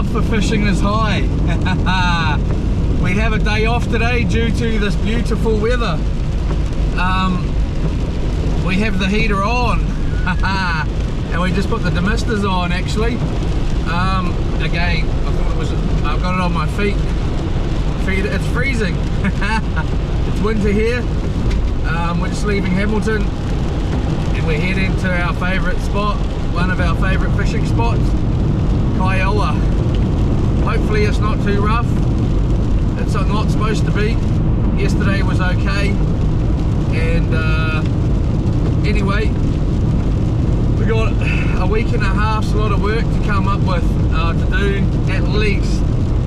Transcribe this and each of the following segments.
love for fishing is high. We have a day off today due to this beautiful weather. We have the heater on. And we just put the demisters on actually. Again, I've got it on my feet. It's freezing. It's winter here. We're just leaving Hamilton and we're heading to our favourite spot, one of our favourite fishing spots, Kiowa. Hopefully it's not too rough. It's not supposed to be. Yesterday was okay. And anyway, we got a week and a half's lot of work to come up with to do at least.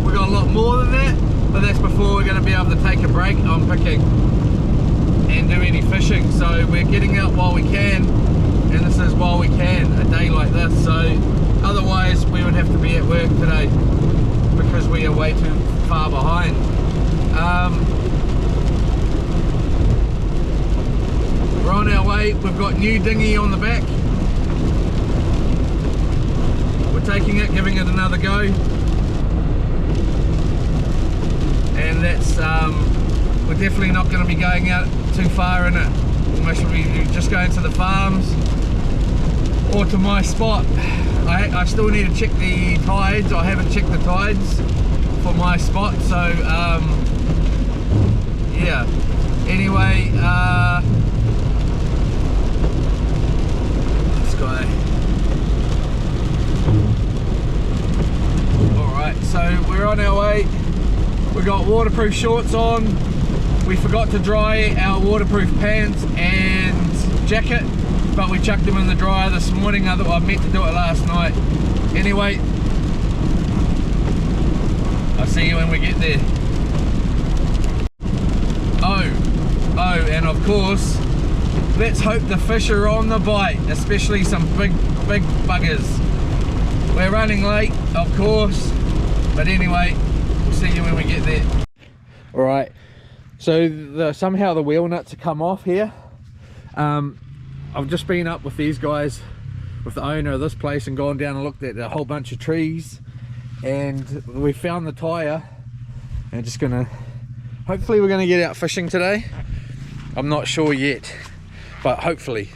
We got a lot more than that, but that's before we're going to be able to take a break on picking and do any fishing. So we're getting out while we can, and this is while we can, a day like this. So otherwise we would have to be at work today because we are way too far behind. We're on our way. We've got new dinghy on the back. We're taking it, giving it another go, and that's we're definitely not going to be going out too far in it. We should be just going to the farms or to my spot. I still need to check the tides. I haven't checked the tides for my spot, so yeah. Anyway, let's go. Alright, so we're on our way. We got waterproof shorts on. We forgot to dry our waterproof pants and jacket, but we chucked them in the dryer this morning. I meant to do it last night. Anyway, I'll see you when we get there. Oh, and of course, let's hope the fish are on the bite, especially some big buggers. We're running late, of course, but anyway, we'll see you when we get there. Alright, so somehow the wheel nuts have come off here. I've just been up with these guys, with the owner of this place, and gone down and looked at a whole bunch of trees, and we found the tyre, and just gonna, hopefully we're gonna get out fishing today. I'm not sure yet, but hopefully.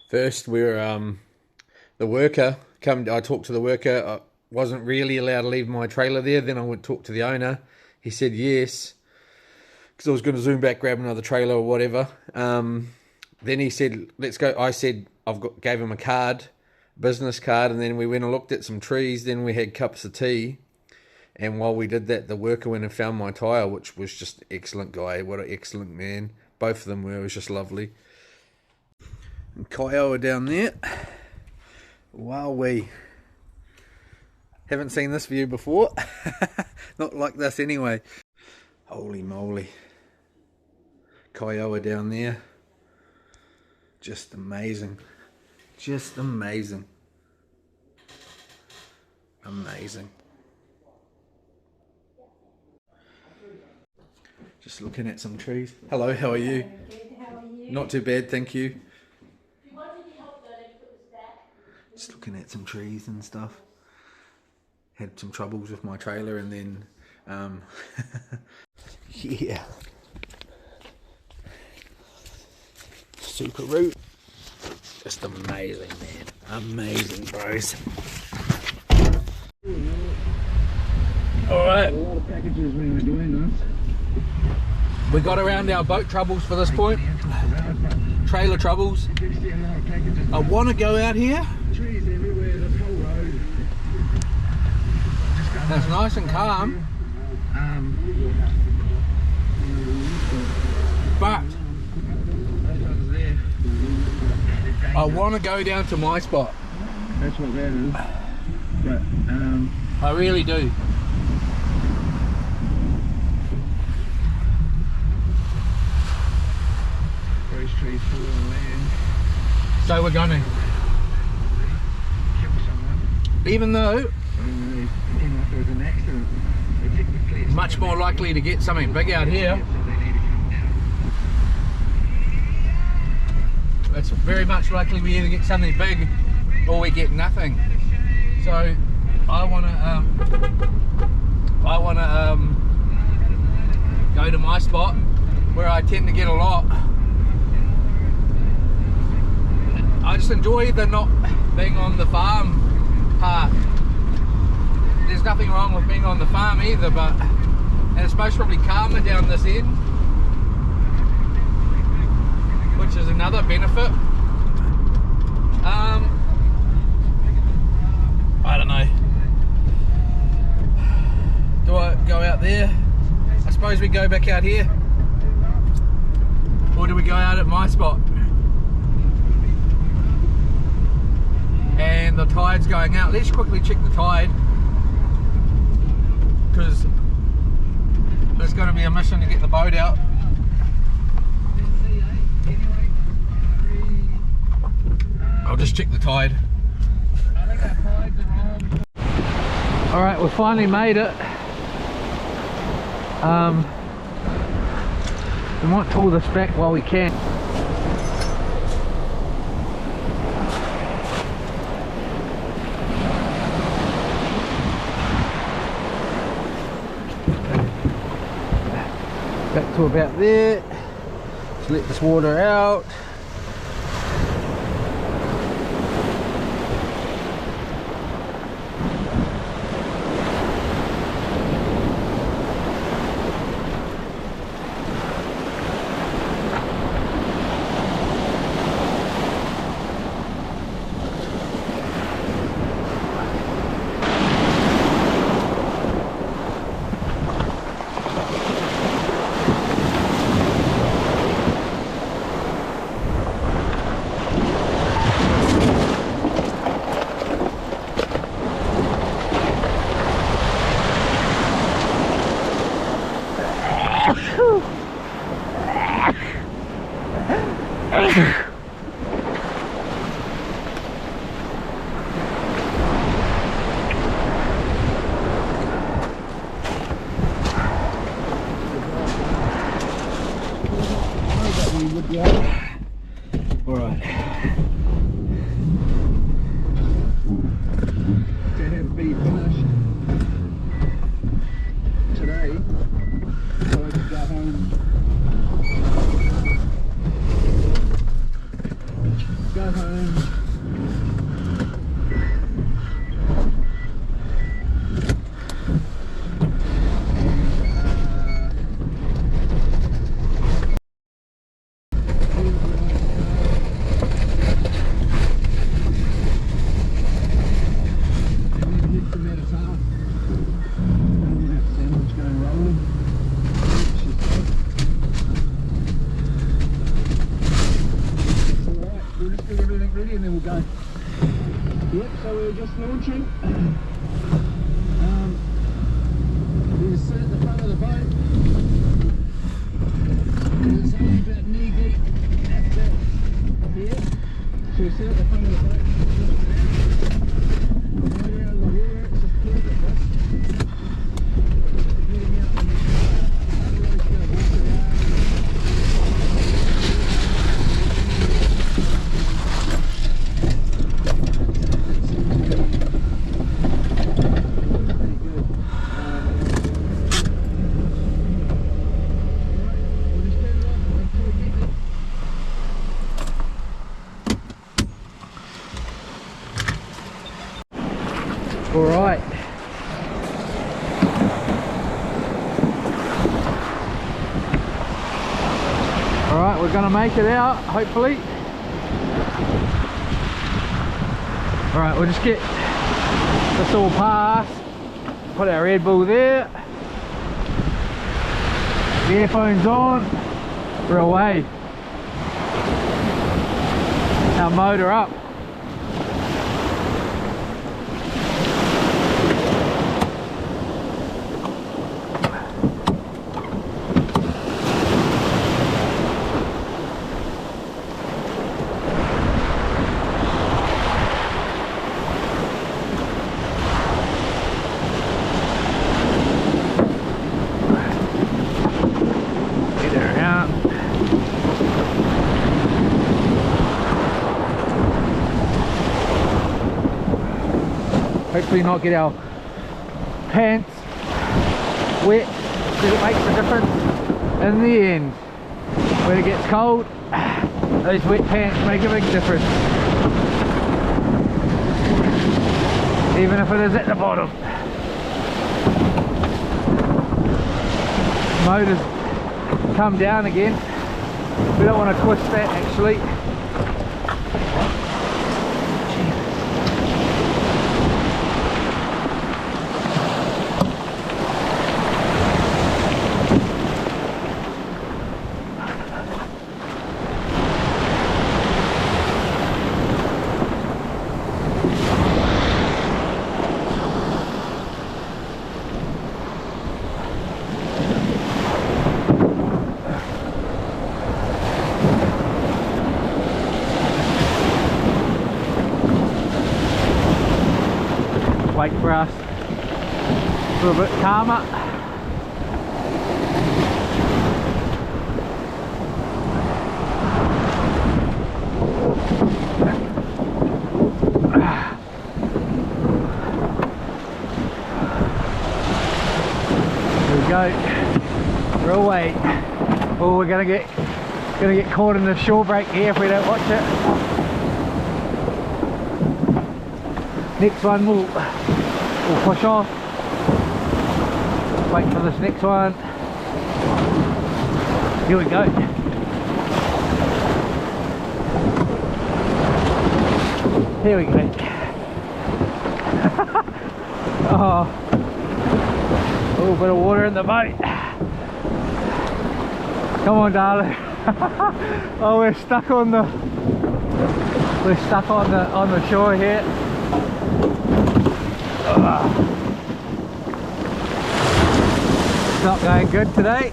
First we're the worker I talked to the worker. I wasn't really allowed to leave my trailer there. Then I went to talk to the owner. He said yes, because I was going to zoom back, grab another trailer or whatever. Then he said, let's go. I said, gave him a card, business card, and then we went and looked at some trees. Then we had cups of tea. And while we did that, the worker went and found my tyre, which was just excellent guy. What an excellent man. Both of them were. It was just lovely. And Kiowa down there. Wowee. Haven't seen this view before. Not like this anyway. Holy moly. Kiowa down there. Just amazing. Just amazing. Amazing. Just looking at some trees. Hello, how are you? Good, how are you? Not too bad, thank you. Just looking at some trees and stuff. Had some troubles with my trailer, and then yeah. Super route. Just amazing, man. Amazing, bros. Alright. A lot of packages when we're doing this. We got around our boat troubles for this point. Trailer troubles. I want to go out here. Trees everywhere, this whole road. It's nice and calm. But I want to go down to my spot. That's what that is. But I really do. those trees full of land. So we're gonna. Kill someone. Even though If there was an accident, they technically much more likely to get something big out here. It's very much likely we either get something big or we get nothing. So I wanna go to my spot where I tend to get a lot. I just enjoy the not being on the farm part. There's nothing wrong with being on the farm either, but and it's most probably calmer down this end, which is another benefit. I don't know. Do I go out there? I suppose we go back out here, or do we go out at my spot? And the tide's going out. Let's quickly check the tide, because there's going to be a mission to get the boat out. I'll just check the tide. Alright, we finally made it. We might pull this back while we can. Back to about there. Just let this water out. Alright. To have be finished today, so I can go home. Go home. Ready and then we'll go. Yep, so we're just launching. We'll sit at the front of the boat. It's only about knee deep. That's it. Here. So we sit at the front of the boat. Just right out of the water. It's just perfect. Getting out in the water. Otherwise, you're going to walk around. Alright. Alright, we're gonna make it out, hopefully. Alright, we'll just get this all past. Put our Red Bull there. The earphones on. We're away. Our motor up. hopefully not get our pants wet, because it makes a difference in the end. When it gets cold, those wet pants make a big difference, even if it is at the bottom. Motor's come down again. We don't want to twist that actually. Wait for us a little bit calmer. Here we go. We're away. Oh, we're gonna get caught in the shore break here if we don't watch it. Next one we'll push off. Wait for this next one. Here we go. Here we go. Oh, a little bit of water in the boat. Come on, darling. Oh, we're stuck on the shore here. It's not going good today.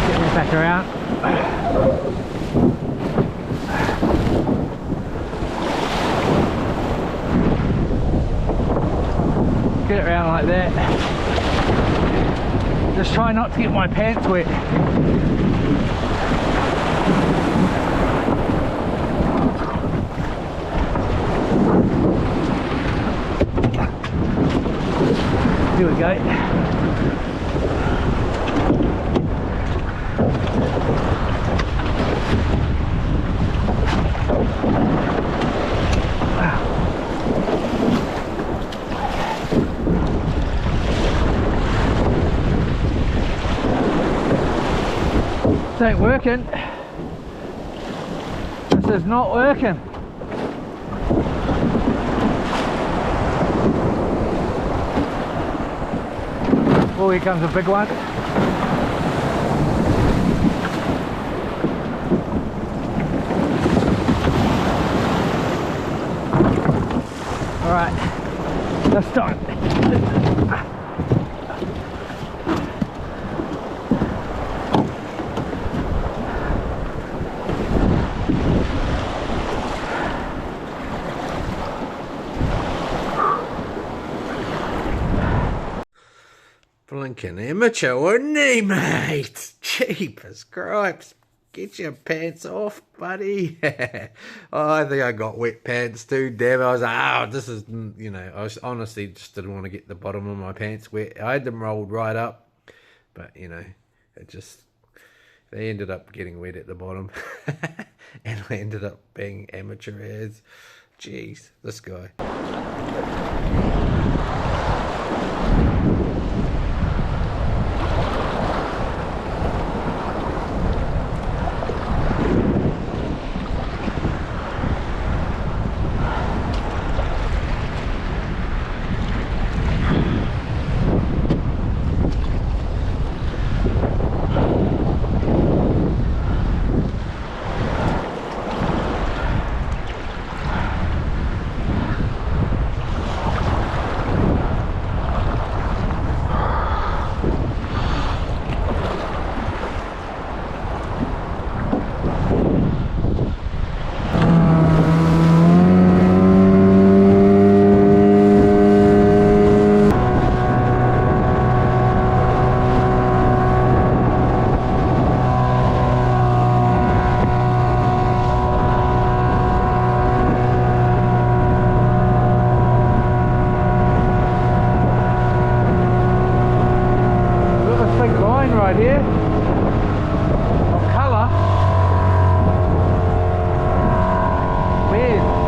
Get me back around. Get it around like that. Just try not to get my pants wet. Here we go. This ain't working. This is not working. Oh, here comes a big one. Alright, let's start. Blinking amateur, wasn't he, mate? Jeepers cripes. Get your pants off, buddy. Oh, I think I got wet pants too, damn. I was like, this is, you know, I was honestly just didn't want to get the bottom of my pants wet. I had them rolled right up, but, you know, they ended up getting wet at the bottom. And I ended up being amateur as. Jeez, this guy. line right here of colour. Weird.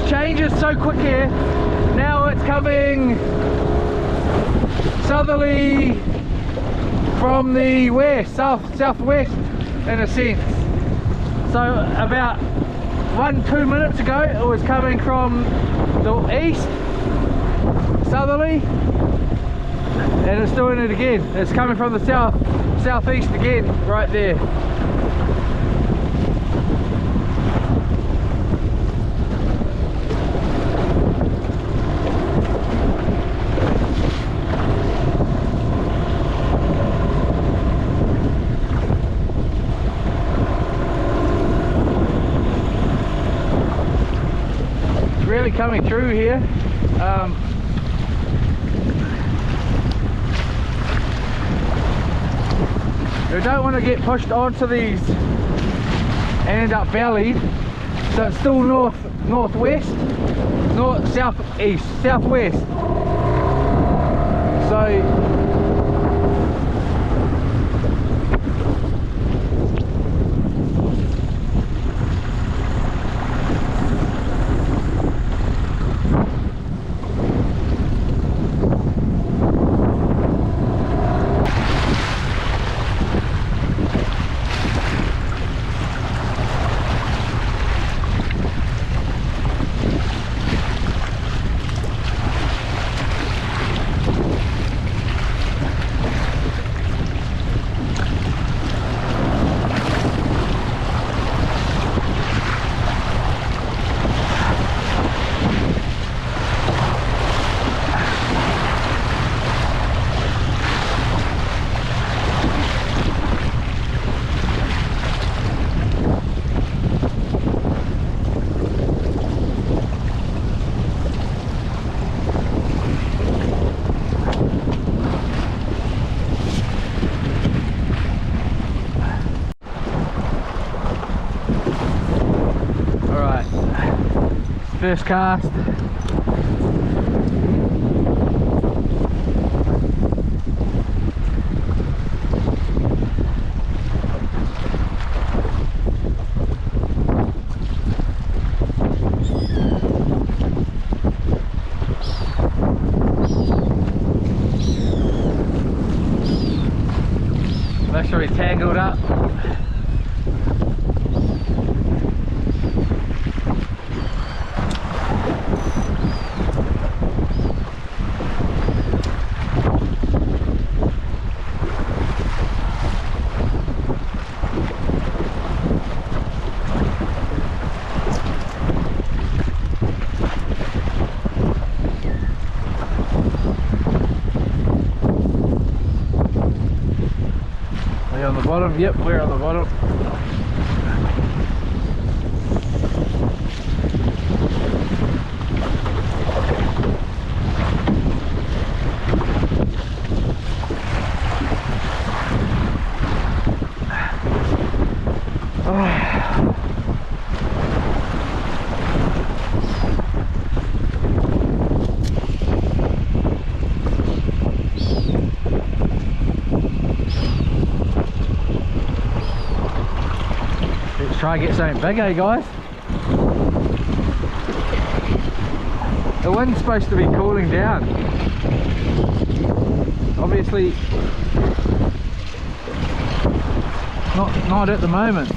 Changes so quick here. Now it's coming southerly from the west, southwest in a sense. So about 1-2 minutes ago it was coming from the east, southerly, and it's doing it again. It's coming from the southeast again, right there. Really coming through here. We don't want to get pushed onto these and end up bellied, so it's still northwest, southeast, southwest. So first cast. Make sure he's tangled up. we on the bottom? Yep, we're on the bottom. Let's try and get something big, eh guys? The wind's supposed to be cooling down. Obviously not at the moment.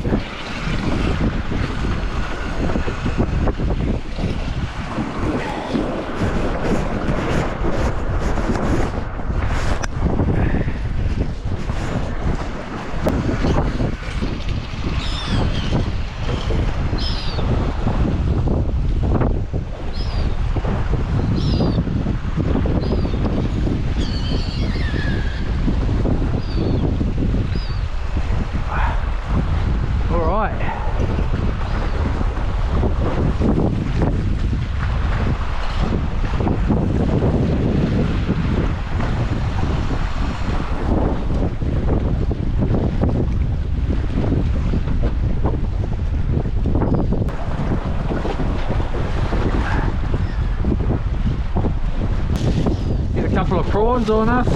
Couple of prawns on us.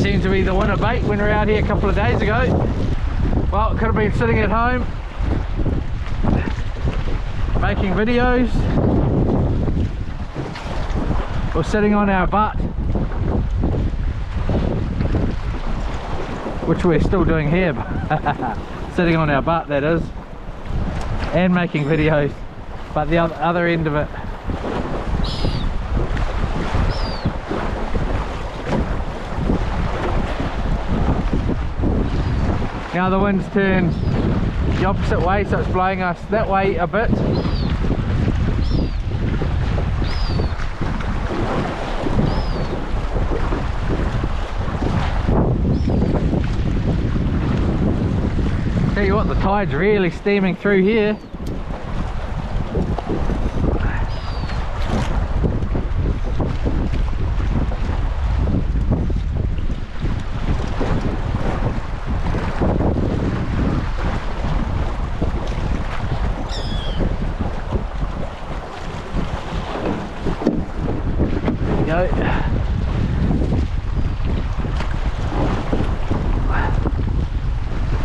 Seemed to be the winner bait when we were out here a couple of days ago. Well, could have been sitting at home making videos or sitting on our butt, which we're still doing here. Sitting on our butt, that is, and making videos, but the other end of it. Now the wind's turned the opposite way, so it's blowing us that way a bit. Tell you what, the tide's really steaming through here.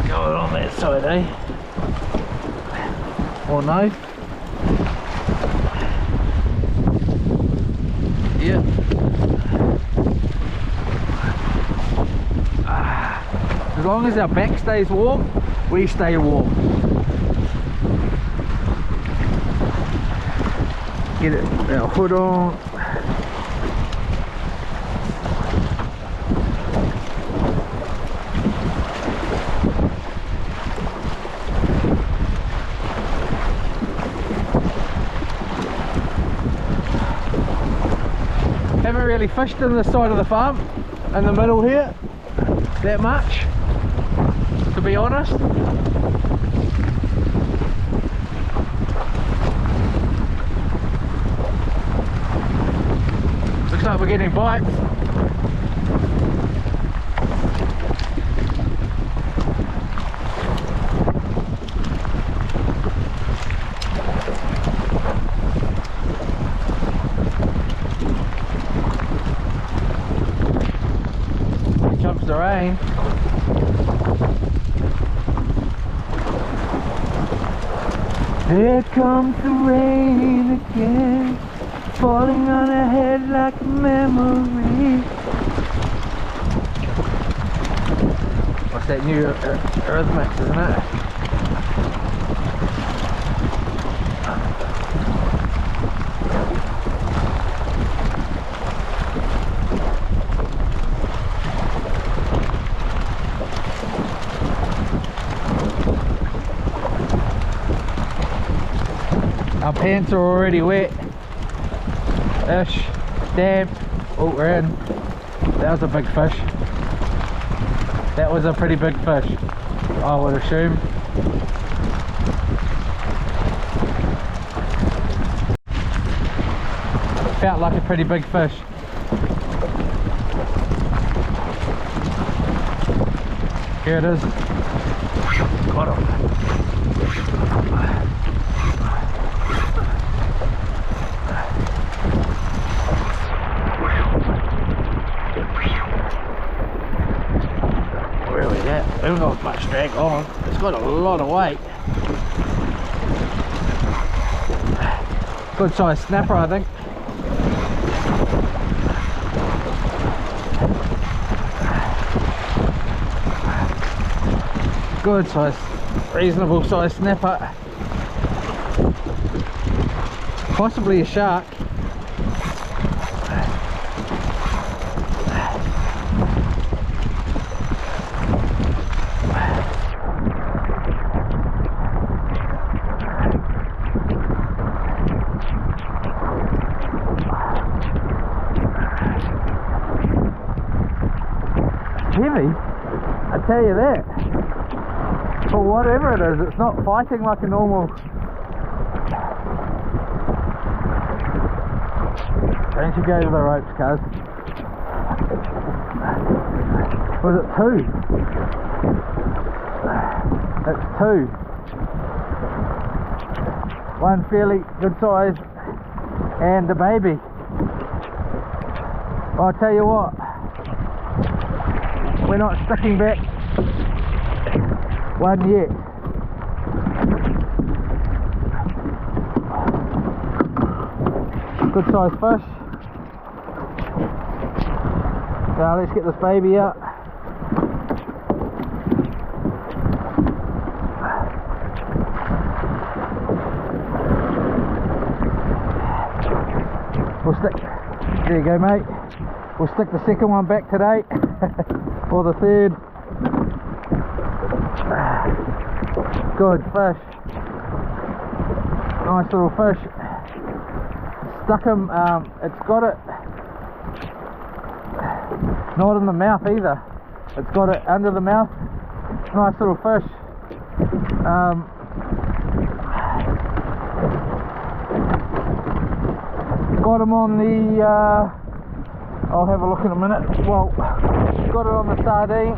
Going on that side, eh? Or no? Yep. As long as our back stays warm, we stay warm. Get our hood on. Haven't really fished in this side of the farm, in the middle here, that much, to be honest. Looks like we're getting bites. The rain. Here comes the rain again, falling on her head like a memory. What's that new Eurythmics, isn't it? Our pants are already wet ish, damp. Oh, we're in. That was a big fish. That was a pretty big fish, I would assume. Felt like a pretty big fish. Here it is. Got him. Really, that hasn't got much drag on. It's got a lot of weight. Good size snapper, I think. Good size, reasonable size snapper. Possibly a shark. Heavy, I tell you that. But whatever it is, it's not fighting like a normal. Don't you go to the ropes, cuz. Was it two? It's two. One fairly good size and a baby. I'll tell you what, we're not sticking back one yet. Good size fish. Now let's get this baby out. We'll stick, there you go mate, we'll stick the second one back today, or the third. Good fish, nice little fish. Stuck him, it's got it not in the mouth either, it's got it under the mouth. Nice little fish. Got him on the I'll have a look in a minute. Well, got it on the sardine.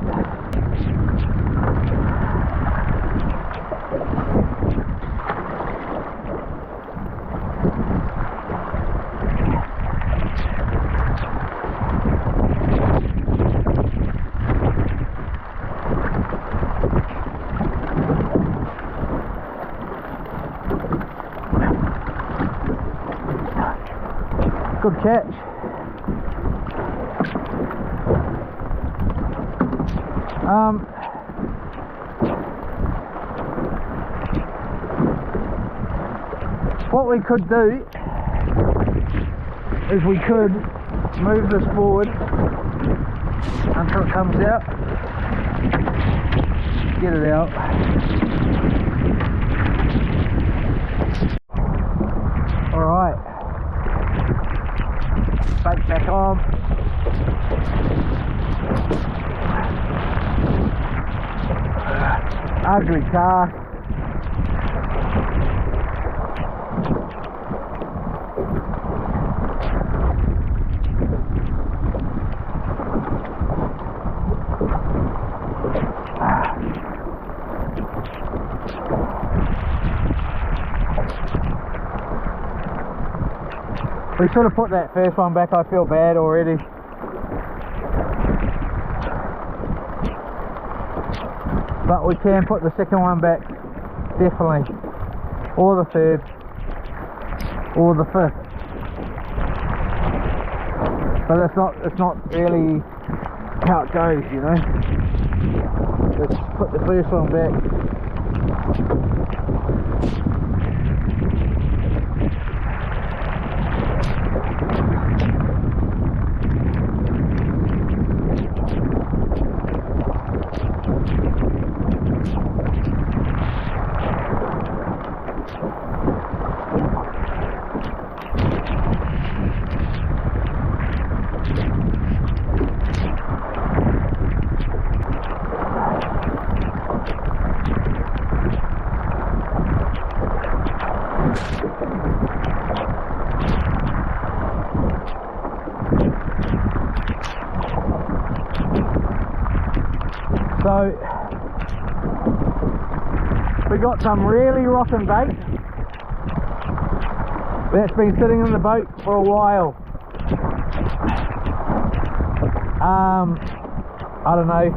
Good catch. What we could do is we could move this forward until it comes out. Get it out. Alright. Bait back on. Ugly cast. We should have put that first one back, I feel bad already. But we can put the second one back, definitely. Or the third. Or the fifth. But it's not really how it goes, you know. Let's put the first one back. So we got some really rotten bait that's been sitting in the boat for a while. I don't know,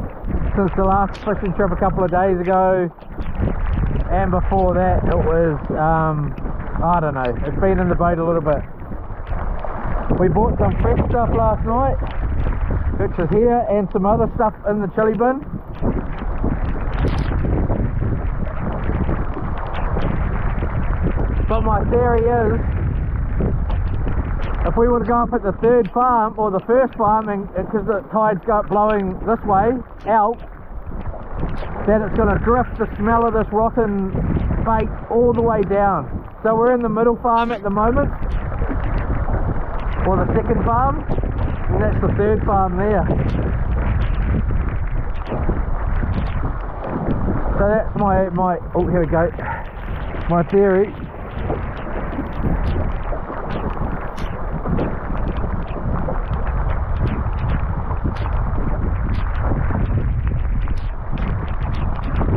since the last fishing trip a couple of days ago, and before that it was, I don't know, it's been in the boat a little bit. We bought some fresh stuff last night, which is here, and some other stuff in the chili bin. But my theory is, if we were to go up at the third farm, or the first farm, and because the tide's blowing this way, out, then it's going to drift the smell of this rotten bait all the way down. So we're in the middle farm at the moment, or the second farm, and that's the third farm there. So that's my oh, here we go, my theory.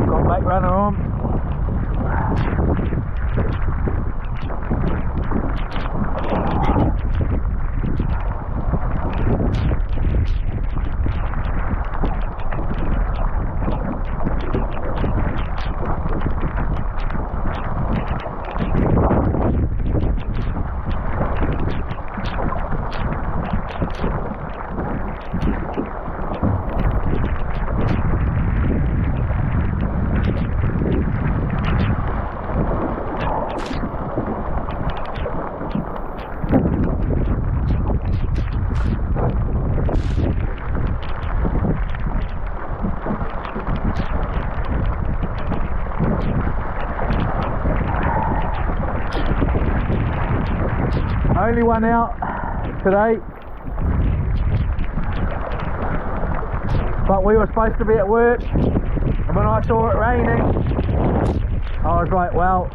Got bait runner on. Only one out today, but we were supposed to be at work, and when I saw it raining, I was like, well,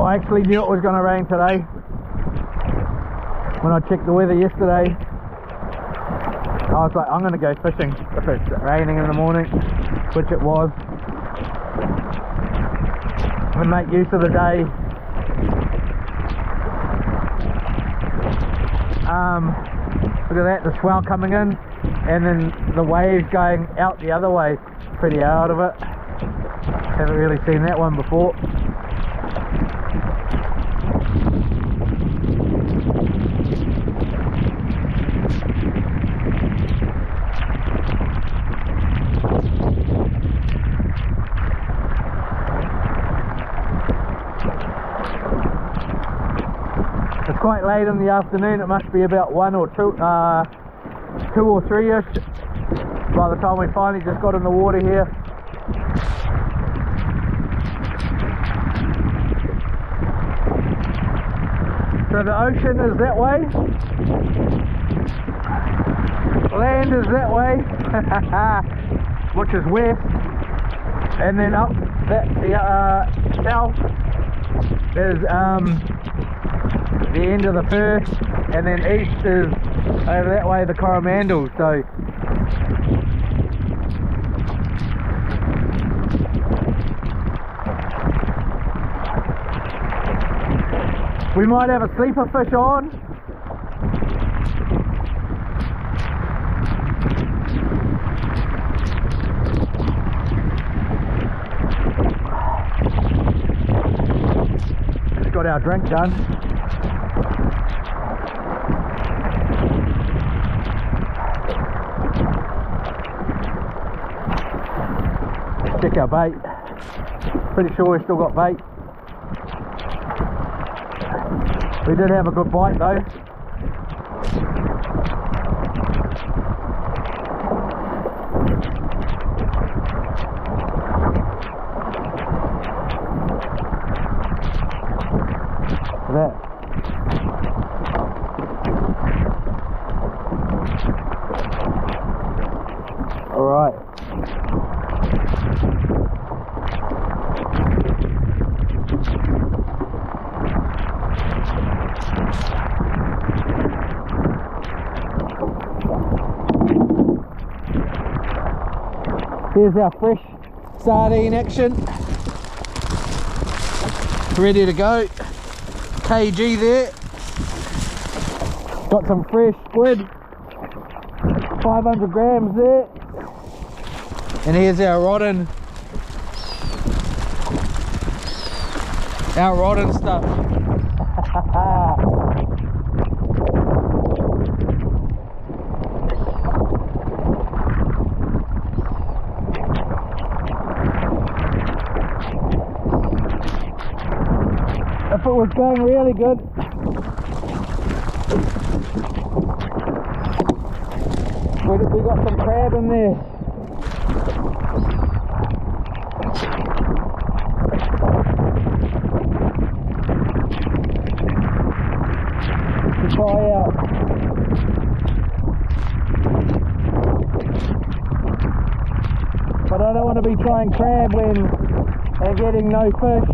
I actually knew it was going to rain today when I checked the weather yesterday. I was like, I'm going to go fishing if it's raining in the morning, which it was, and make use of the day. Look at that, the swell coming in, and then the waves going out the other way. Pretty out of it. Haven't really seen that one before. It's quite late in the afternoon, it must be about 1 or 2 or 3ish by the time we finally just got in the water here. So the ocean is that way, land is that way, which is west, and then up that south is the end of the Firth, and then east is over that way, the Coromandel. So we might have a sleeper fish on. Just got our drink done. Check our bait. Pretty sure we still got bait. We did have a good bite though. That. All right. Here's our fresh sardine action. Ready to go. KG there. Got some fresh squid. 500 grams there. And here's our rodding stuff. If it was going really good, we got some crab in there. To try out. But I don't want to be trying crab when they're getting no fish.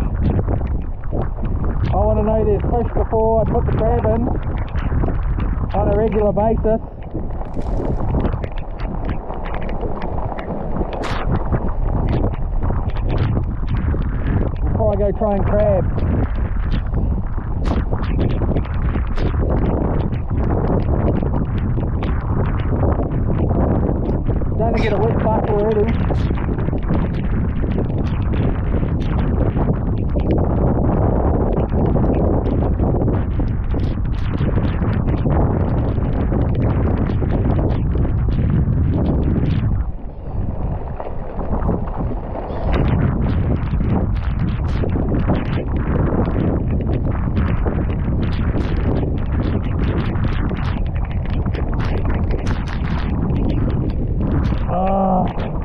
I want to know there's fish before I put the crab in on a regular basis. Before I go trying crab. Starting to get a wet butt already.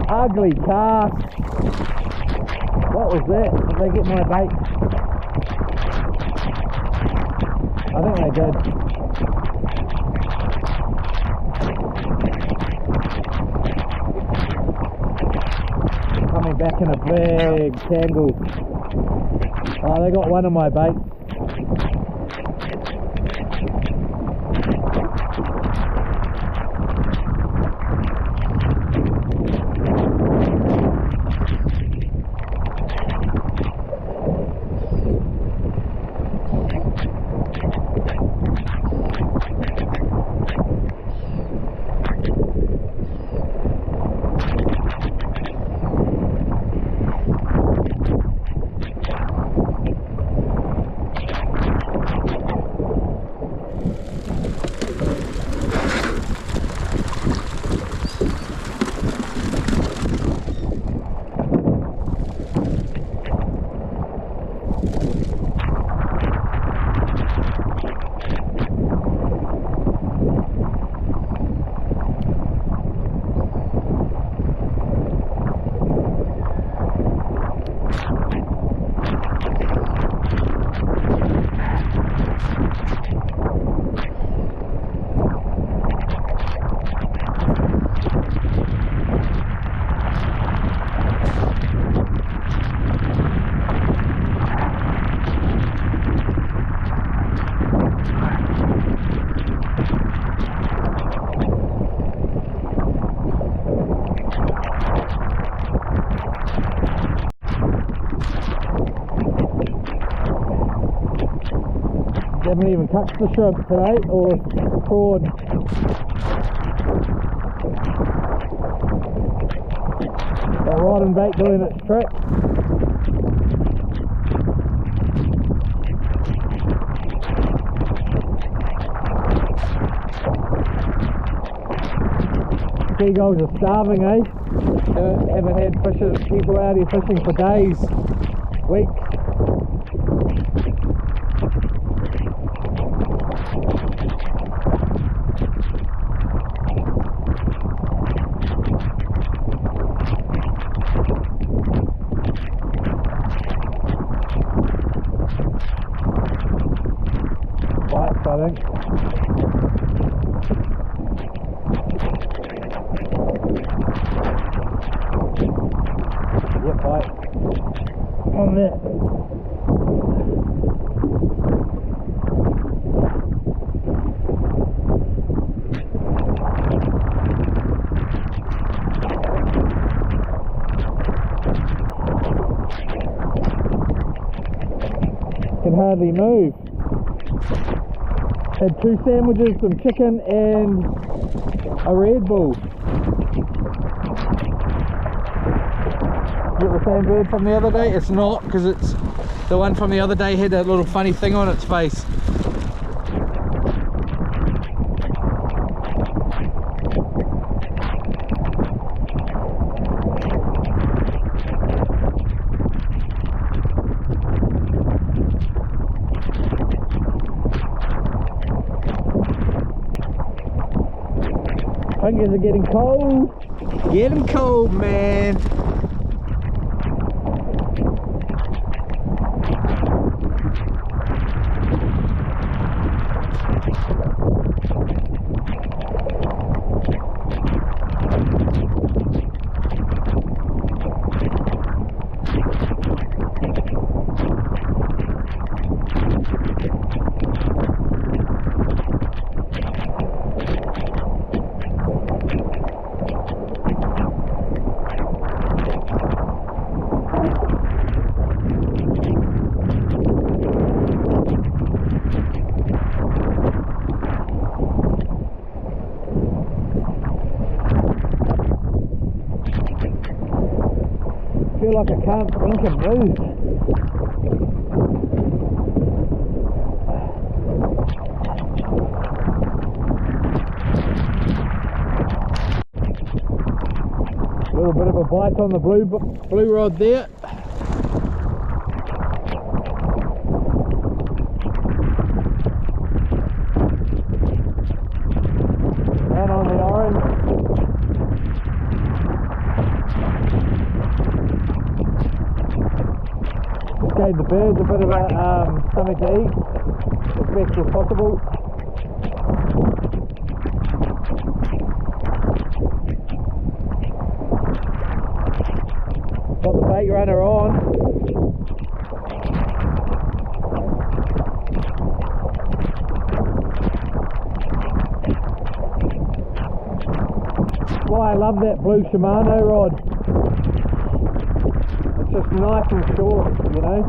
Ugly cast. What was that? Did they get my bait? I think they did. Coming back in a big tangle. Oh, they got one of my baits. Haven't even touched the shrimp today, or prawn. That rod and bait doing its trick. Seagulls are starving, eh? Haven't had people out here fishing for days, weeks. I think. Yep, bite. On there. hardly move. Had 2 sandwiches, some chicken and a Red Bull. Is it the same bird from the other day? It's not, because it's the one from the other day had a little funny thing on its face. Fingers are getting cold. Getting cold, man. I feel like I can't blink and move. A little bit of a bite on the blue rod there. And on the orange. Gave the birds a bit of something to eat as best as possible. Got the bait runner on. That's why I love that blue Shimano rod. Just nice and short, you know.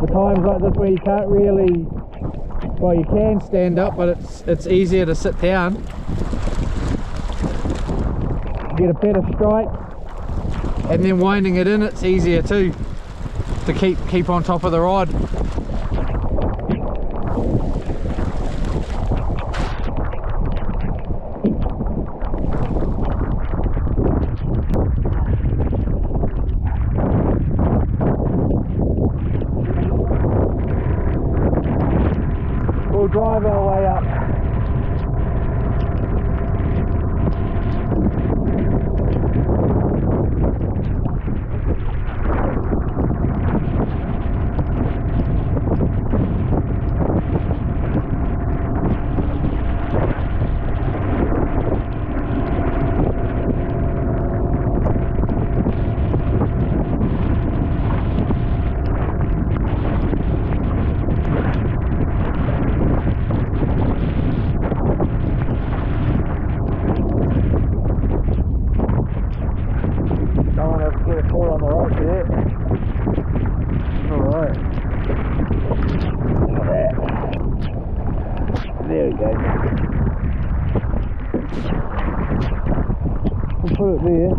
The times like this where you can't really, well, you can stand up, but it's easier to sit down. Get a better strike, and then winding it in, it's easier too to keep on top of the rod. We'll drive our way up. There we go. We'll put it there.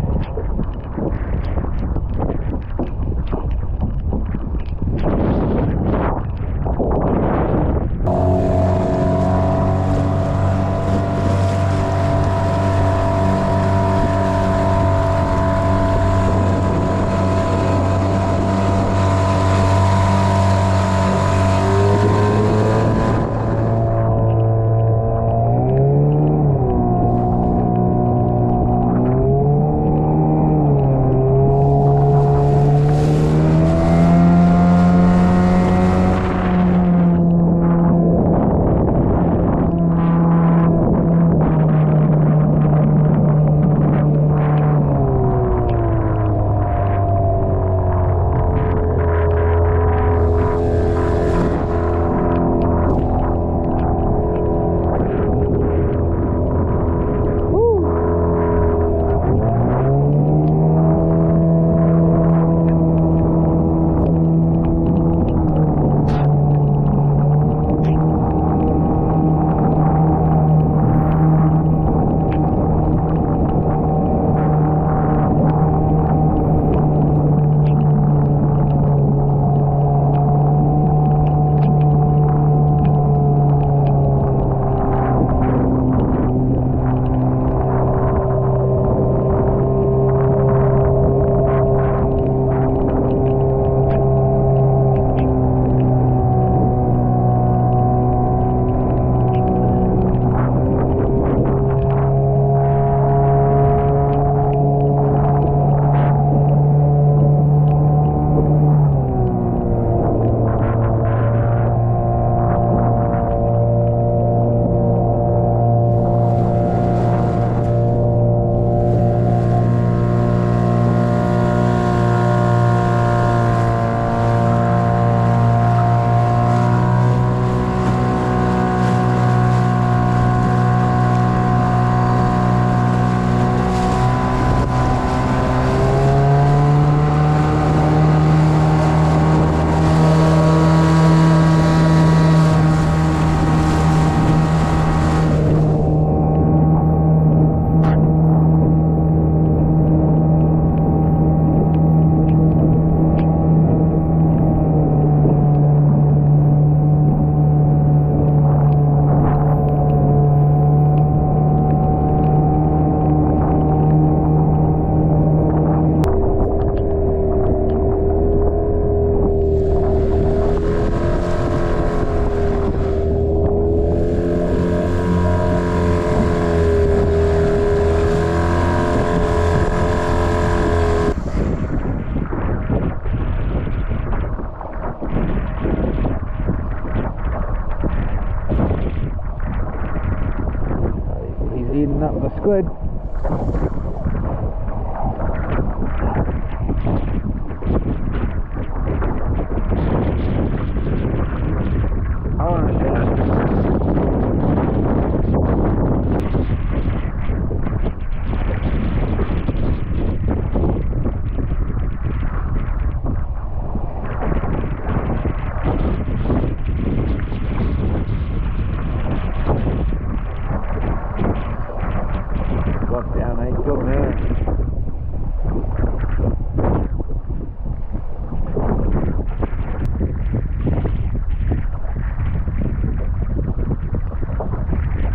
squid.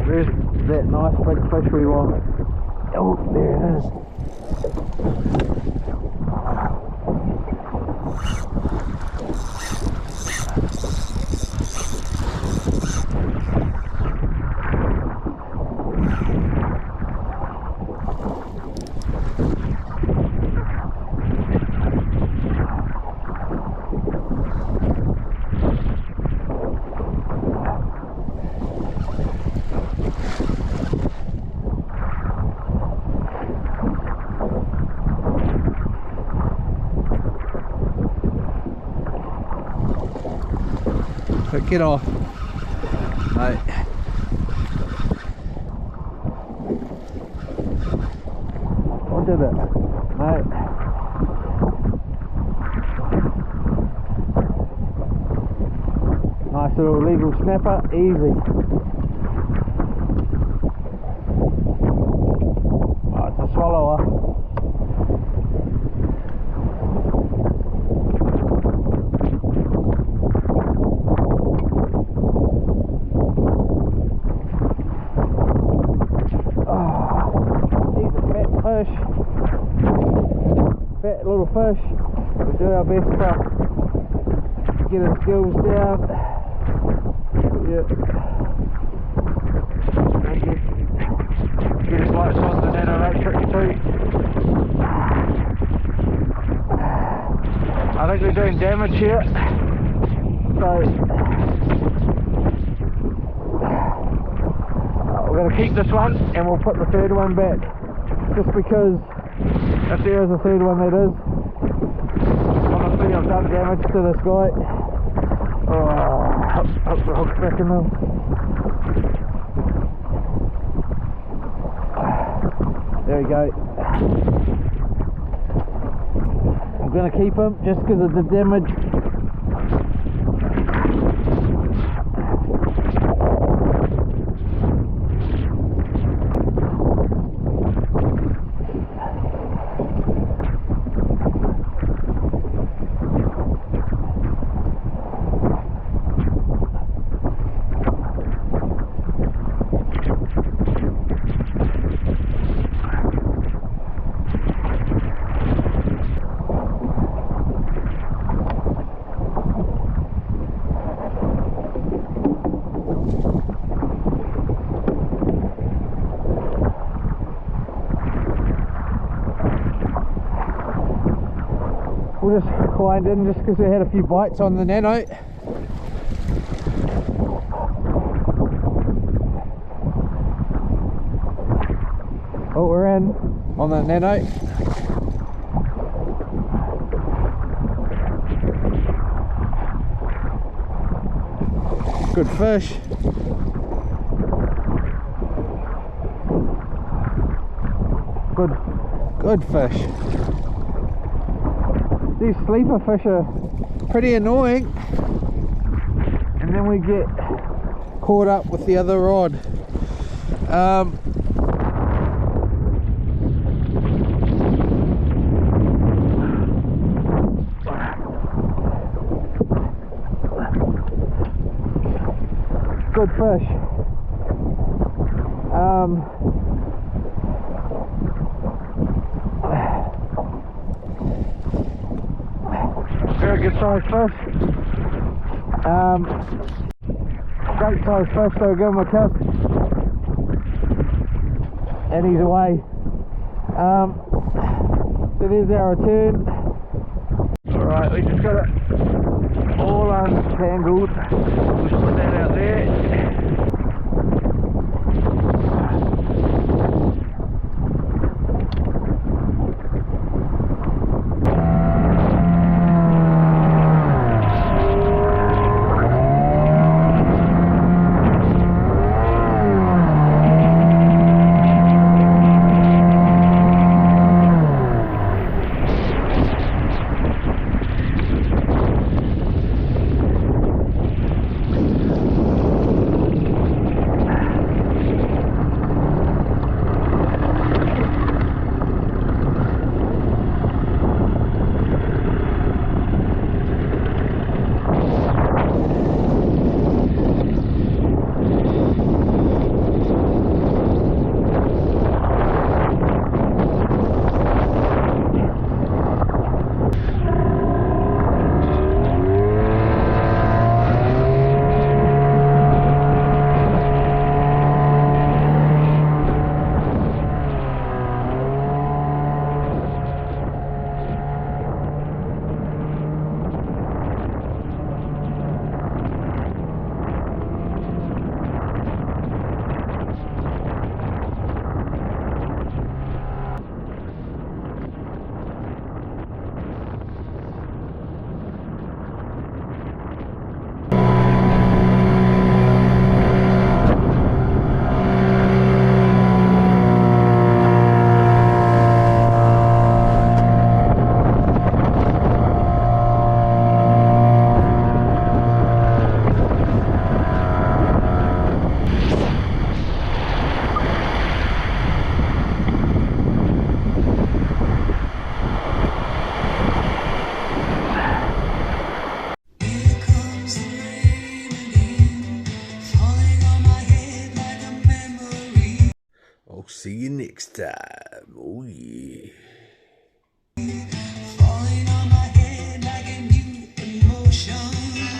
Where's that nice big fish we want? Oh, there it is. Get off, mate. What did it, mate? Nice little legal snapper, easy. Oh, it's a swallower. Fat little fish. We'll do our best to get his gills down. Yeah. Get his lights on the nano matrix too. I think we're doing damage here. So we're going to keep this one and we'll put the third one back. Just because if there is a third one, that is. Honestly, I've done damage to this guy. Oh, hope the hook's back in them. There we go. I'm going to keep him just because of the damage. We'll just wind in just because we had a few bites on the nano. Oh, we're in on the nano. Good fish. Good fish. These sleeper fish are pretty annoying, and then we get caught up with the other rod. Good fish. Very good sized fish. Great sized fish, so we'll give him a kiss. And he's away. So there's our return. Alright, we just got it all untangled. We'll just put that out there. see you next time. Oh yeah.